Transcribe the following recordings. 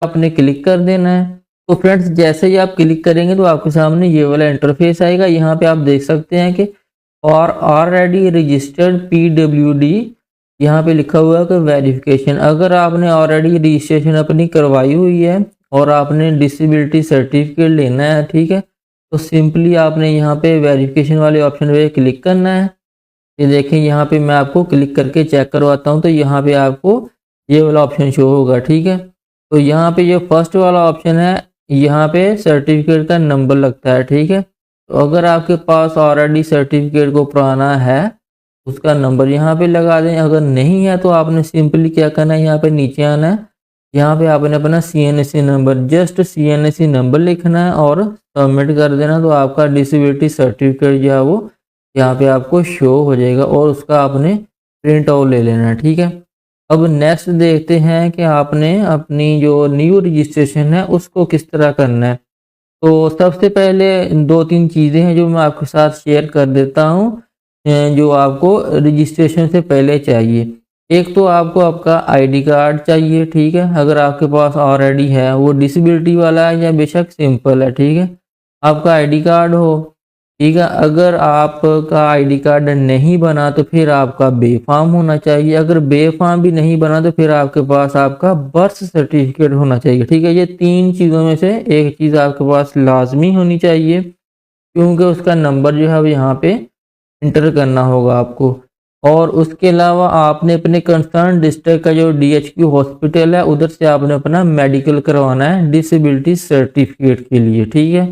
आपने क्लिक कर देना है। तो फ्रेंड्स जैसे ही आप क्लिक करेंगे तो आपके सामने ये वाला इंटरफेस आएगा। यहाँ पे आप देख सकते हैं कि और ऑलरेडी रजिस्टर्ड पीडब्ल्यूडी यहाँ पे लिखा हुआ है कि वेरिफिकेशन। अगर आपने ऑलरेडी रजिस्ट्रेशन अपनी करवाई हुई है और आपने डिसेबिलिटी सर्टिफिकेट लेना है, ठीक है, तो सिंपली आपने यहाँ पे वेरिफिकेशन वाले ऑप्शन पे क्लिक करना है। ये देखें यहाँ पे मैं आपको क्लिक करके चेक करवाता हूँ, तो यहाँ पे आपको ये वाला ऑप्शन शो होगा, ठीक है। तो यहाँ पे जो फर्स्ट वाला ऑप्शन है यहाँ पे सर्टिफिकेट का नंबर लगता है, ठीक है। तो अगर आपके पास ऑलरेडी सर्टिफिकेट को पुराना है उसका नंबर यहाँ पे लगा दें। अगर नहीं है तो आपने सिंपली क्या करना है, यहाँ पे नीचे आना है, यहाँ पे आपने अपना CNSE number, just CNSE number लिखना है और सबमिट कर देना। तो आपका डिसेबिलिटी सर्टिफिकेट जो है वो यहाँ पे आपको शो हो जाएगा और उसका आपने प्रिंट आउट ले लेना है, ठीक है। अब नेक्स्ट देखते हैं कि आपने अपनी जो न्यू रजिस्ट्रेशन है उसको किस तरह करना है। तो सबसे पहले 2-3 चीज़ें हैं जो मैं आपके साथ शेयर कर देता हूँ, जो आपको रजिस्ट्रेशन से पहले चाहिए। एक तो आपको आपका आईडी कार्ड चाहिए, ठीक है। अगर आपके पास ऑलरेडी है, वो डिसेबिलिटी वाला है या बेशक सिंपल है, ठीक है, आपका आईडी कार्ड हो, ठीक है। अगर आपका आईडी कार्ड नहीं बना तो फिर आपका बेफाम होना चाहिए। अगर बेफाम भी नहीं बना तो फिर आपके पास आपका बर्थ सर्टिफिकेट होना चाहिए, ठीक है। ये 3 चीज़ों में से एक चीज़ आपके पास लाजमी होनी चाहिए, क्योंकि उसका नंबर जो है वो यहाँ पे इंटर करना होगा आपको। और उसके अलावा आपने अपने कंसर्न डिस्ट्रिक्ट का जो DHQ हॉस्पिटल है उधर से आपने अपना मेडिकल करवाना है डिसेबिलिटी सर्टिफिकेट के लिए, ठीक है।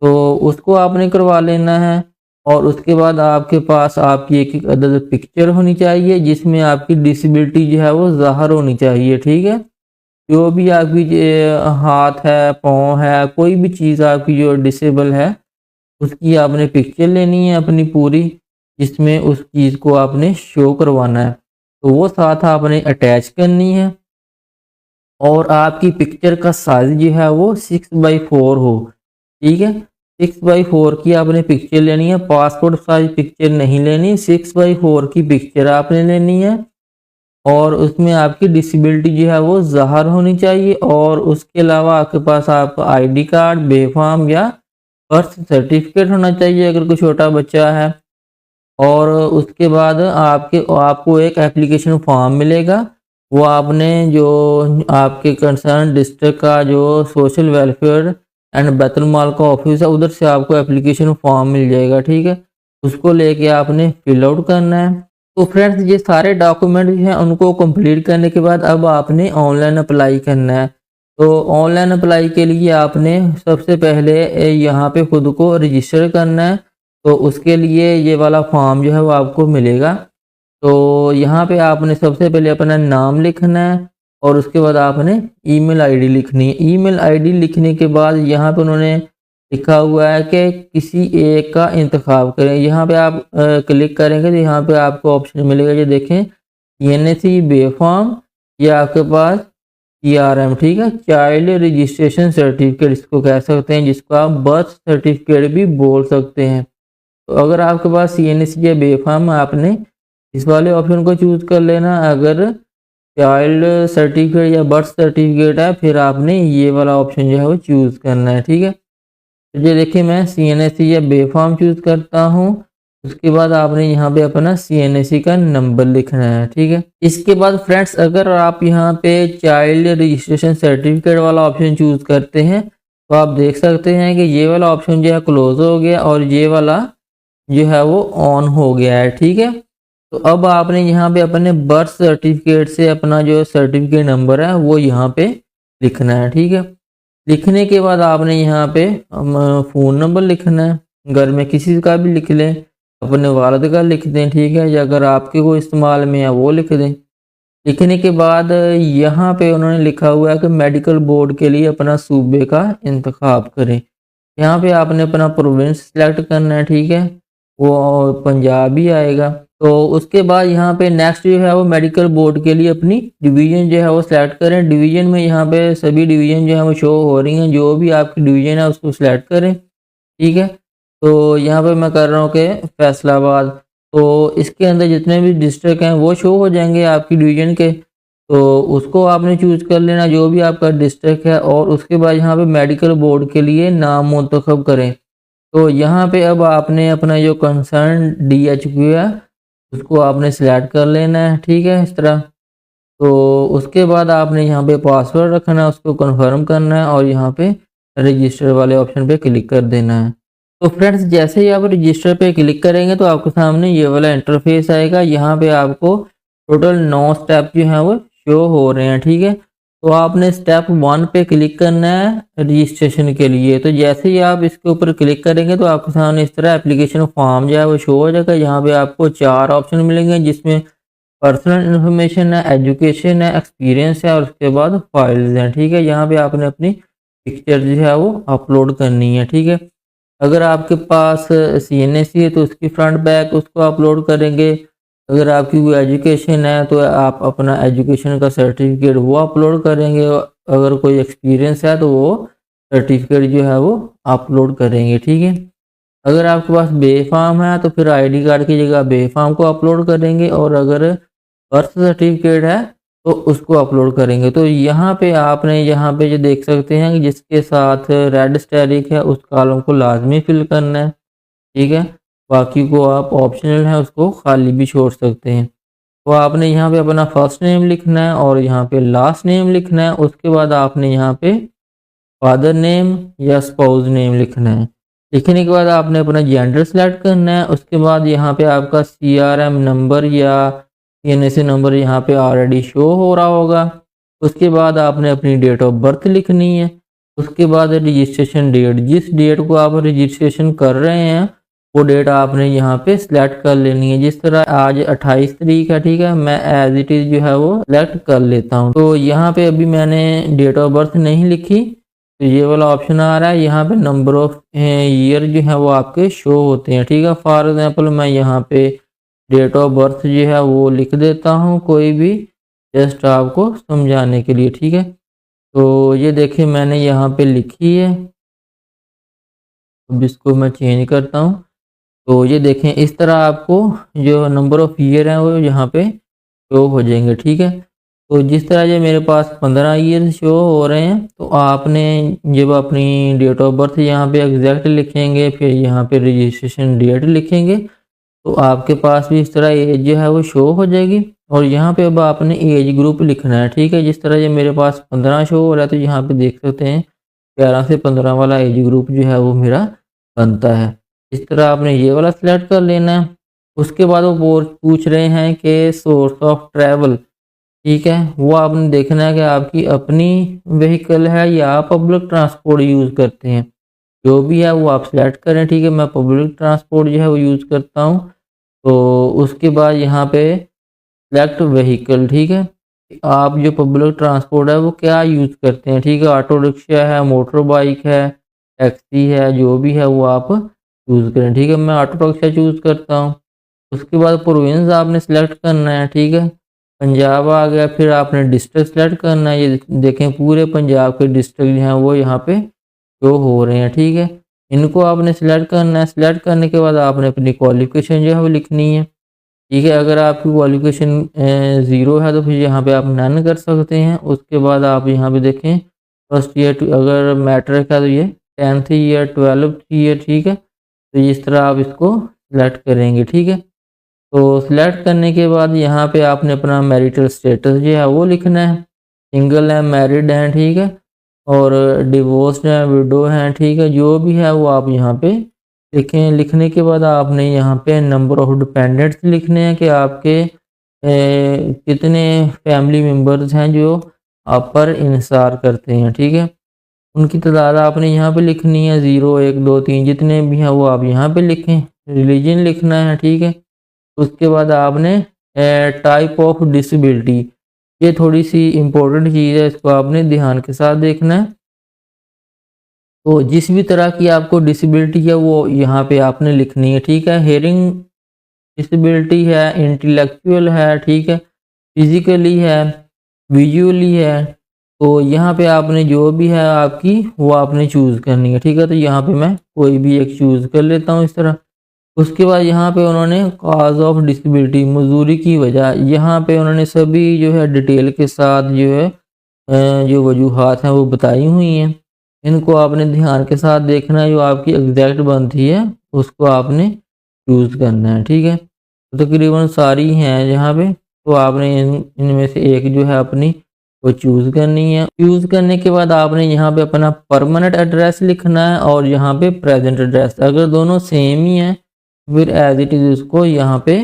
तो उसको आपने करवा लेना है। और उसके बाद आपके पास आपकी एक अदद पिक्चर होनी चाहिए जिसमें आपकी डिसेबिलिटी जो है वो ज़ाहिर होनी चाहिए, ठीक है। जो भी आपकी हाथ है, पाँव है, कोई भी चीज़ आपकी जो डिसेबल है उसकी आपने पिक्चर लेनी है अपनी पूरी, जिसमें उस चीज़ को आपने शो करवाना है। तो वो साथ आपने अटैच करनी है और आपकी पिक्चर का साइज़ जो है वो 6x4 हो, ठीक है। 6x4 की आपने पिक्चर लेनी है, पासपोर्ट साइज पिक्चर नहीं लेनी, 6x4 की पिक्चर आपने लेनी है। और उसमें आपकी डिसेबिलिटी जो है वो ज़ाहिर होनी चाहिए। और उसके अलावा आपके पास आपका आईडी कार्ड, बेफाम या बर्थ सर्टिफिकेट होना चाहिए अगर कोई छोटा बच्चा है। और उसके बाद आपको एक एप्लीकेशन फॉर्म मिलेगा, वो आपने जो आपके कंसर्न डिस्ट्रिक्ट का जो सोशल वेलफेयर एंड बैतुल माल का ऑफिस है उधर से आपको एप्लीकेशन फॉर्म मिल जाएगा, ठीक है। उसको लेके आपने फिल आउट करना है। तो फ्रेंड्स ये सारे डॉक्यूमेंट हैं उनको कंप्लीट करने के बाद अब आपने ऑनलाइन अप्लाई करना है। तो ऑनलाइन अप्लाई के लिए आपने सबसे पहले यहाँ पे खुद को रजिस्टर करना है। तो उसके लिए ये वाला फॉर्म जो है वो आपको मिलेगा। तो यहाँ पे आपने सबसे पहले अपना नाम लिखना है और उसके बाद आपने ईमेल आईडी लिखनी है। ईमेल आईडी लिखने के बाद यहाँ पे उन्होंने लिखा हुआ है कि किसी एक का इंतखाब करें। यहाँ पे आप क्लिक करेंगे तो यहाँ पे आपको ऑप्शन मिलेगा, ये देखें NSE बेफॉर्म या आपके पास CRM, ठीक है, चाइल्ड रजिस्ट्रेशन सर्टिफिकेट इसको कह सकते हैं, जिसको आप बर्थ सर्टिफिकेट भी बोल सकते हैं। तो अगर आपके पास CNSE या बेफॉर्म आपने इस वाले ऑप्शन को चूज़ कर लेना। अगर चाइल्ड सर्टिफिकेट या बर्थ सर्टिफिकेट है फिर आपने ये वाला ऑप्शन जो है वो चूज़ करना है, ठीक है। तो ये देखिए मैं CNSE या बेफॉर्म चूज़ करता हूँ। उसके बाद आपने यहाँ पे अपना CNSE का नंबर लिखना है, ठीक है। इसके बाद फ्रेंड्स अगर आप यहाँ पे चाइल्ड रजिस्ट्रेशन सर्टिफिकेट वाला ऑप्शन चूज़ करते हैं तो आप देख सकते हैं कि ये वाला ऑप्शन जो है क्लोज हो गया और ये वाला जो है वो ऑन हो गया है, ठीक है। तो अब आपने यहाँ पे अपने बर्थ सर्टिफिकेट से अपना जो सर्टिफिकेट नंबर है वो यहाँ पे लिखना है, ठीक है। लिखने के बाद आपने यहाँ पे फ़ोन नंबर लिखना है, घर में किसी का भी लिख लें, अपने वालिद का लिख दें, ठीक है, या अगर आपके को इस्तेमाल में है वो लिख दें। लिखने के बाद यहाँ पे उन्होंने लिखा हुआ है कि मेडिकल बोर्ड के लिए अपना सूबे का इंतखाब करें। यहाँ पे आपने अपना प्रोविंस सेलेक्ट करना है, ठीक है, वो पंजाब ही आएगा। तो उसके बाद यहाँ पे नेक्स्ट जो है वो मेडिकल बोर्ड के लिए अपनी डिवीज़न जो है वो सिलेक्ट करें। डिवीज़न में यहाँ पे सभी डिवीज़न जो है वो शो हो रही हैं, जो भी आपकी डिवीज़न है उसको सिलेक्ट करें, ठीक है। तो यहाँ पे मैं कर रहा हूँ कि फैसलाबाद। तो इसके अंदर जितने भी डिस्ट्रिक्ट हैं वो शो हो जाएंगे आपकी डिवीज़न के। तो उसको आपने चूज़ कर लेना जो भी आपका डिस्ट्रिक्ट है, और उसके बाद यहाँ पे मेडिकल बोर्ड के लिए नाम मुंतखब करें। तो यहाँ पे अब आपने अपना जो कंसर्न DHQ है उसको आपने सिलेक्ट कर लेना है, ठीक है, इस तरह। तो उसके बाद आपने यहाँ पे पासवर्ड रखना है, उसको कंफर्म करना है और यहाँ पे रजिस्टर वाले ऑप्शन पे क्लिक कर देना है। तो फ्रेंड्स जैसे ही आप रजिस्टर पे क्लिक करेंगे तो आपके सामने ये वाला इंटरफेस आएगा। यहाँ पे आपको टोटल 9 स्टेप जो हैं वो शो हो रहे हैं, ठीक है। तो आपने स्टेप 1 पे क्लिक करना है रजिस्ट्रेशन के लिए। तो जैसे ही आप इसके ऊपर क्लिक करेंगे तो आपके सामने इस तरह एप्लीकेशन फॉर्म जो है वो शो हो जाएगा। यहाँ पे आपको 4 ऑप्शन मिलेंगे जिसमें पर्सनल इन्फॉर्मेशन है, एजुकेशन है, एक्सपीरियंस है और उसके बाद फाइल्स हैं, ठीक है। यहाँ पे आपने अपनी पिक्चर जो है वो अपलोड करनी है, ठीक है। अगर आपके पास CNSE है तो उसकी फ्रंट बैक उसको अपलोड करेंगे। अगर आपकी कोई एजुकेशन है तो आप अपना एजुकेशन का सर्टिफिकेट वो अपलोड करेंगे। अगर कोई एक्सपीरियंस है तो वो सर्टिफिकेट जो है वो अपलोड करेंगे, ठीक है। अगर आपके पास बेफाम है तो फिर ID कार्ड की जगह बेफाम को अपलोड करेंगे, और अगर बर्थ सर्टिफिकेट है तो उसको अपलोड करेंगे। तो यहाँ पे आपने यहाँ पे जो देख सकते हैं कि जिसके साथ रेड स्टेरिक है उस कॉलम को लाजमी फिल करना है, ठीक है। बाकी को आप ऑप्शनल है उसको खाली भी छोड़ सकते हैं। तो आपने यहाँ पे अपना फर्स्ट नेम लिखना है और यहाँ पे लास्ट नेम लिखना है। उसके बाद आपने यहाँ पे फादर नेम या स्पाउस नेम लिखना है। लिखने के बाद आपने अपना जेंडर सेलेक्ट करना है। उसके बाद यहाँ पे आपका CRM नंबर या CNSE नंबर यहाँ पे ऑलरेडी शो हो रहा होगा। उसके बाद आपने अपनी डेट ऑफ बर्थ लिखनी है। उसके बाद रजिस्ट्रेशन डेट, जिस डेट को आप रजिस्ट्रेशन कर रहे हैं वो डेट आपने यहाँ पे सिलेक्ट कर लेनी है। जिस तरह आज 28 तारीख है, ठीक है, मैं एज इट इज़ जो है वो सिलेक्ट कर लेता हूँ। तो यहाँ पे अभी मैंने डेट ऑफ बर्थ नहीं लिखी तो ये वाला ऑप्शन आ रहा है। यहाँ पे नंबर ऑफ ईयर जो है वो आपके शो होते हैं, ठीक है। फॉर एग्जांपल मैं यहाँ पे डेट ऑफ बर्थ जो है वो लिख देता हूँ कोई भी, जस्ट आपको समझाने के लिए, ठीक है। तो ये देखिए मैंने यहाँ पे लिखी है। अब इसको मैं चेंज करता हूँ। तो ये देखें इस तरह आपको जो नंबर ऑफ ईयर है वो यहाँ पे शो हो जाएंगे, ठीक है। तो जिस तरह ये मेरे पास 15 ईयर शो हो रहे हैं तो आपने जब अपनी डेट ऑफ बर्थ यहाँ पे एग्जैक्ट लिखेंगे, फिर यहाँ पे रजिस्ट्रेशन डेट लिखेंगे तो आपके पास भी इस तरह एज जो है वो शो हो जाएगी। और यहाँ पे अब आपने एज ग्रुप लिखना है, ठीक है। जिस तरह ये मेरे पास 15 शो हो रहा है तो यहाँ पे देख सकते हैं 11 से 15 वाला एज ग्रुप जो है वो मेरा बनता है। इस तरह आपने ये वाला सिलेक्ट कर लेना है। उसके बाद वो पूछ रहे हैं कि सोर्स ऑफ ट्रैवल, ठीक है, वो आपने देखना है कि आपकी अपनी व्हीकल है या आप पब्लिक ट्रांसपोर्ट यूज़ करते हैं। जो भी है वो आप सिलेक्ट करें, ठीक है। मैं पब्लिक ट्रांसपोर्ट जो है वो यूज़ करता हूँ। तो उसके बाद यहाँ पे सिलेक्ट व्हीकल, ठीक है। आप जो पब्लिक ट्रांसपोर्ट है वो क्या यूज़ करते हैं, ठीक है। ऑटो रिक्शा है, मोटर बाइक है, टैक्सी है, जो भी है वो आप यूज़ करें, ठीक है। मैं ऑटो रिक्शा चूज़ करता हूँ। उसके बाद प्रोविंस आपने सेलेक्ट करना है, ठीक है। पंजाब आ गया। फिर आपने डिस्ट्रिक्ट सेलेक्ट करना है। ये देखें पूरे पंजाब के डिस्ट्रिक्ट जो हैं वो यहाँ पे शो हो रहे हैं, ठीक है। इनको आपने सेलेक्ट करना है। सेलेक्ट करने के बाद आपने अपनी क्वालिफिकेशन जो है वो लिखनी है, ठीक है। अगर आपकी क्वालिफिकेशन 0 है तो फिर यहाँ पे आप नन कर सकते हैं। उसके बाद आप यहाँ पे देखें फर्स्ट ईयर, अगर मैट्रिक है तो ये 10th ईयर, 12th ईयर, ठीक है। तो इस तरह आप इसको सिलेक्ट करेंगे, ठीक है। तो सिलेक्ट करने के बाद यहाँ पे आपने अपना मैरिटल स्टेटस जो है वो लिखना है। सिंगल है, मैरिड हैं, ठीक है, और डिवोर्स्ड हैं, विडो हैं, ठीक है। जो भी है वो आप यहाँ पे लिखें। लिखने के बाद आपने यहाँ पे नंबर ऑफ डिपेंडेंट्स लिखने हैं कि आपके कितने फैमिली मेम्बर्स हैं जो आप पर इंसार करते हैं, ठीक है। उनकी तादाद आपने यहाँ पे लिखनी है, 0, 1, 2, 3 जितने भी हैं वो आप यहाँ पे लिखें। रिलीजन लिखना है, ठीक है। उसके बाद आपने टाइप ऑफ डिसेबिलिटी, ये थोड़ी सी इम्पोर्टेंट चीज़ है, इसको आपने ध्यान के साथ देखना है। तो जिस भी तरह की आपको डिसेबिलिटी है वो यहाँ पे आपने लिखनी है, ठीक है। हेयरिंग डिसेबिलिटी है, इंटेलेक्चुअल है, ठीक है, फिजिकली है, विजुअली है। तो यहाँ पे आपने जो भी है आपकी वो आपने चूज़ करनी है, ठीक है। तो यहाँ पे मैं कोई भी एक चूज़ कर लेता हूँ इस तरह। उसके बाद यहाँ पे उन्होंने कॉज ऑफ डिसेबिलिटी, मजदूरी की वजह, यहाँ पे उन्होंने सभी जो है डिटेल के साथ जो है जो वजूहात हैं वो बताई हुई हैं। इनको आपने ध्यान के साथ देखना है, जो आपकी एग्जैक्ट बनती है उसको आपने चूज़ करना है, ठीक है। तो तकरीबन सारी हैं यहाँ पे, तो आपने इनमें से एक जो है अपनी वो चूज़ करनी है। चूज़ करने के बाद आपने यहाँ पे अपना परमानेंट एड्रेस लिखना है और यहाँ पे प्रेजेंट एड्रेस, अगर दोनों सेम ही हैं फिर एज इट इज़ उसको यहाँ पे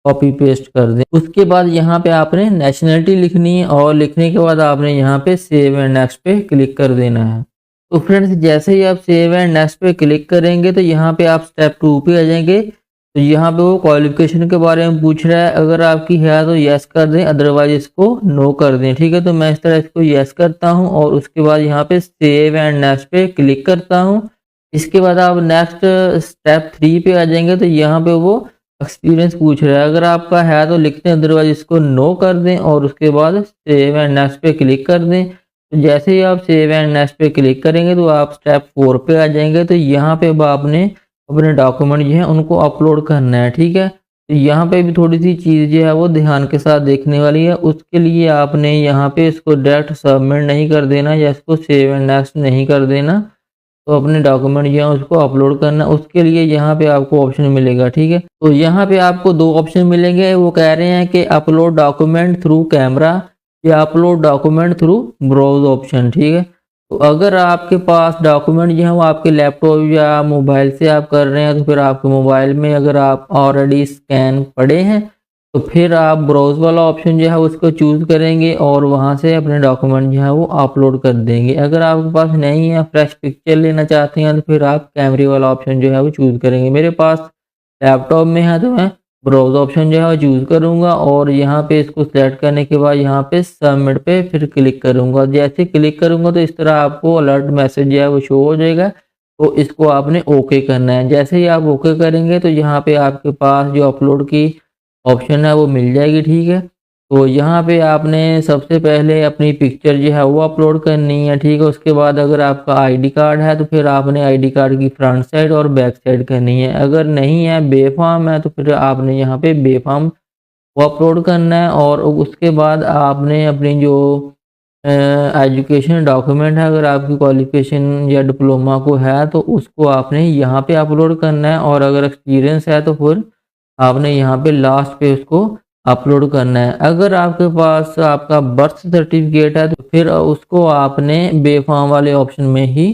कॉपी पेस्ट कर दें। उसके बाद यहाँ पे आपने नेशनलिटी लिखनी है और लिखने के बाद आपने यहाँ पे सेव एंड नेक्स्ट पे क्लिक कर देना है। तो फ्रेंड्स जैसे ही आप सेव एंड नेक्स्ट पे क्लिक करेंगे तो यहाँ पे आप स्टेप 2 पे आ जाएंगे। तो यहाँ पे वो क्वालिफिकेशन के बारे में पूछ रहा है, अगर आपकी है तो यस कर दें, अदरवाइज इसको नो कर दें, ठीक है। तो मैं इस तरह इसको यस करता हूँ और उसके बाद यहाँ पे सेव एंड नेक्स्ट पे क्लिक करता हूँ। इसके बाद आप नेक्स्ट स्टेप 3 पे आ जाएंगे। तो यहाँ पे वो एक्सपीरियंस पूछ रहा है, अगर आपका है तो लिख दें, अदरवाइज इसको नो कर दें और उसके बाद सेव एंड नेक्स्ट पे क्लिक कर दें। तो जैसे ही आप सेव एंड नेक्स्ट पे क्लिक करेंगे तो आप स्टेप 4 पे आ जाएंगे। तो यहाँ पे अब आपने अपने डॉक्यूमेंट जो है उनको अपलोड करना है, ठीक है। तो यहाँ पे भी थोड़ी सी चीज़ जो है वो ध्यान के साथ देखने वाली है। उसके लिए आपने यहाँ पे इसको डायरेक्ट सबमिट नहीं कर देना या इसको सेव एंड नेक्स्ट नहीं कर देना, तो अपने डॉक्यूमेंट जो है उसको अपलोड करना। उसके लिए यहाँ पे आपको ऑप्शन मिलेगा, ठीक है। तो यहाँ पे आपको 2 ऑप्शन मिलेंगे। वो कह रहे हैं कि अपलोड डॉक्यूमेंट थ्रू कैमरा या upload document through browse option, ठीक है। तो अगर आपके पास डॉक्यूमेंट जो है वो आपके लैपटॉप या मोबाइल से आप कर रहे हैं तो फिर आपके मोबाइल में अगर आप ऑलरेडी स्कैन पड़े हैं तो फिर आप ब्राउज वाला ऑप्शन जो है उसको चूज़ करेंगे और वहाँ से अपने डॉक्यूमेंट जो है वो अपलोड कर देंगे। अगर आपके पास नहीं है, फ्रेश पिक्चर लेना चाहते हैं, तो फिर आप कैमरे वाला ऑप्शन जो है वो चूज़ करेंगे। मेरे पास लैपटॉप में है तो मैं ब्राउज ऑप्शन जो है वो चूज़ करूँगा और यहाँ पे इसको सिलेक्ट करने के बाद यहाँ पे सबमिट पे फिर क्लिक करूँगा। जैसे क्लिक करूँगा तो इस तरह आपको अलर्ट मैसेज जो है वो शो हो जाएगा। तो इसको आपने ओके करना है। जैसे ही आप ओके करेंगे तो यहाँ पे आपके पास जो अपलोड की ऑप्शन है वो मिल जाएगी, ठीक है। तो यहाँ पे आपने सबसे पहले अपनी पिक्चर जो है वो अपलोड करनी है, ठीक है। उसके बाद अगर आपका आईडी कार्ड है तो फिर आपने आईडी कार्ड की फ्रंट साइड और बैक साइड करनी है। अगर नहीं है, बेफाम है, तो फिर आपने यहाँ पे बेफाम वो अपलोड करना है। और उसके बाद आपने अपनी जो एजुकेशन डॉक्यूमेंट है, अगर आपकी क्वालिफिकेशन या डिप्लोमा को है तो उसको आपने यहाँ पे अपलोड करना है। और अगर एक्सपीरियंस है तो फिर आपने यहाँ पे लास्ट पे उसको अपलोड करना है। अगर आपके पास आपका बर्थ सर्टिफिकेट है तो फिर उसको आपने बेफाम वाले ऑप्शन में ही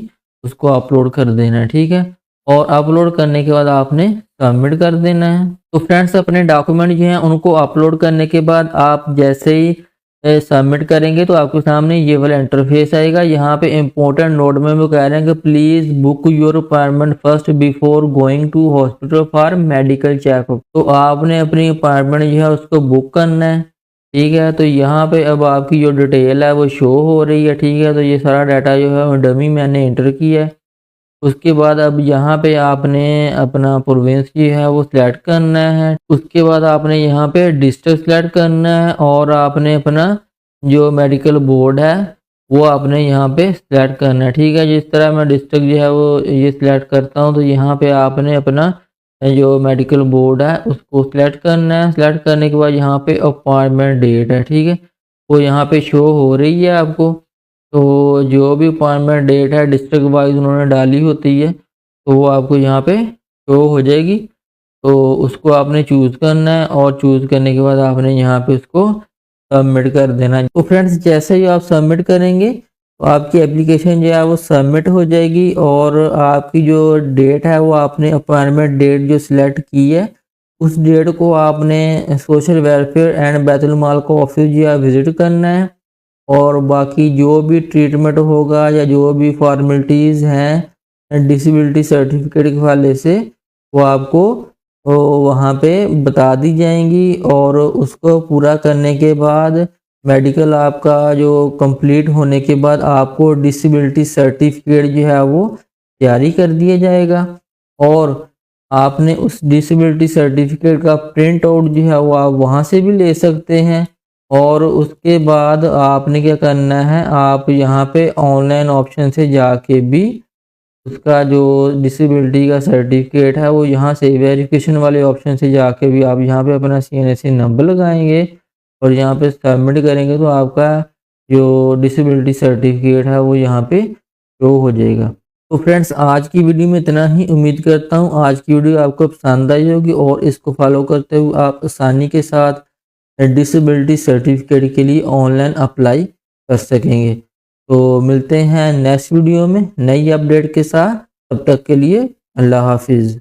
उसको अपलोड कर देना है, ठीक है। और अपलोड करने के बाद आपने सबमिट कर देना है। तो फ्रेंड्स अपने डॉक्यूमेंट जो हैं उनको अपलोड करने के बाद आप जैसे ही सबमिट करेंगे तो आपके सामने ये वाला इंटरफेस आएगा। यहाँ पे इम्पोर्टेंट नोट में वो कह रहे हैं कि please book your appointment first before going to hospital for medical checkup. तो आपने अपनी अपॉइंटमेंट जो है उसको बुक करना है, ठीक है। तो यहाँ पे अब आपकी जो डिटेल है वो शो हो रही है, ठीक है। तो ये सारा डाटा जो है डमी मैंने एंटर किया है। उसके बाद अब यहाँ पे आपने अपना प्रोविंस जो है वो सिलेक्ट करना है। उसके बाद आपने यहाँ पे डिस्ट्रिक्ट सिलेक्ट करना है और आपने अपना जो मेडिकल बोर्ड है वो आपने यहाँ पे सिलेक्ट करना है, ठीक है। जिस तरह मैं डिस्ट्रिक्ट जो है वो ये सिलेक्ट करता हूँ तो यहाँ पे आपने अपना जो मेडिकल बोर्ड है उसको सिलेक्ट करना है। सिलेक्ट करने के बाद यहाँ पे अपॉइंटमेंट डेट है, ठीक है, वो यहाँ पे शो हो रही है आपको। तो जो भी अपॉइंटमेंट डेट है डिस्ट्रिक्ट वाइज उन्होंने डाली होती है तो वो आपको यहाँ पे शो हो जाएगी। तो उसको आपने चूज़ करना है और चूज़ करने के बाद आपने यहाँ पे उसको सबमिट कर देना है। तो फ्रेंड्स जैसे ही आप सबमिट करेंगे तो आपकी एप्लीकेशन जो है वो सबमिट हो जाएगी और आपकी जो डेट है वो आपने अपॉइंटमेंट डेट जो सिलेक्ट की है उस डेट को आपने सोशल वेलफेयर एंड बैतुल माल का ऑफिस जो है विजिट करना है। और बाकी जो भी ट्रीटमेंट होगा या जो भी फॉर्मेलिटीज़ हैं डिसेबिलिटी सर्टिफिकेट के हवाले से वो आपको वहाँ पे बता दी जाएंगी। और उसको पूरा करने के बाद मेडिकल आपका जो कंप्लीट होने के बाद आपको डिसेबिलिटी सर्टिफिकेट जो है वो जारी कर दिया जाएगा। और आपने उस डिसेबिलिटी सर्टिफिकेट का प्रिंट आउट जो है वो आप वहाँ से भी ले सकते हैं। और उसके बाद आपने क्या करना है, आप यहाँ पे ऑनलाइन ऑप्शन से जाके भी उसका जो डिसेबिलिटी का सर्टिफिकेट है वो यहाँ से वेरिफिकेशन वाले ऑप्शन से जाके भी आप यहाँ पे अपना CNSE नंबर लगाएंगे और यहाँ पे सबमिट करेंगे तो आपका जो डिसेबिलिटी सर्टिफिकेट है वो यहाँ पे शो हो जाएगा। तो फ्रेंड्स आज की वीडियो में इतना ही। उम्मीद करता हूँ आज की वीडियो आपको पसंद आई होगी और इसको फॉलो करते हुए आप आसानी के साथ डिसेबिलिटी सर्टिफिकेट के लिए ऑनलाइन अप्लाई कर सकेंगे। तो मिलते हैं नेक्स्ट वीडियो में नई अपडेट के साथ। तब तक के लिए अल्लाह हाफिज़।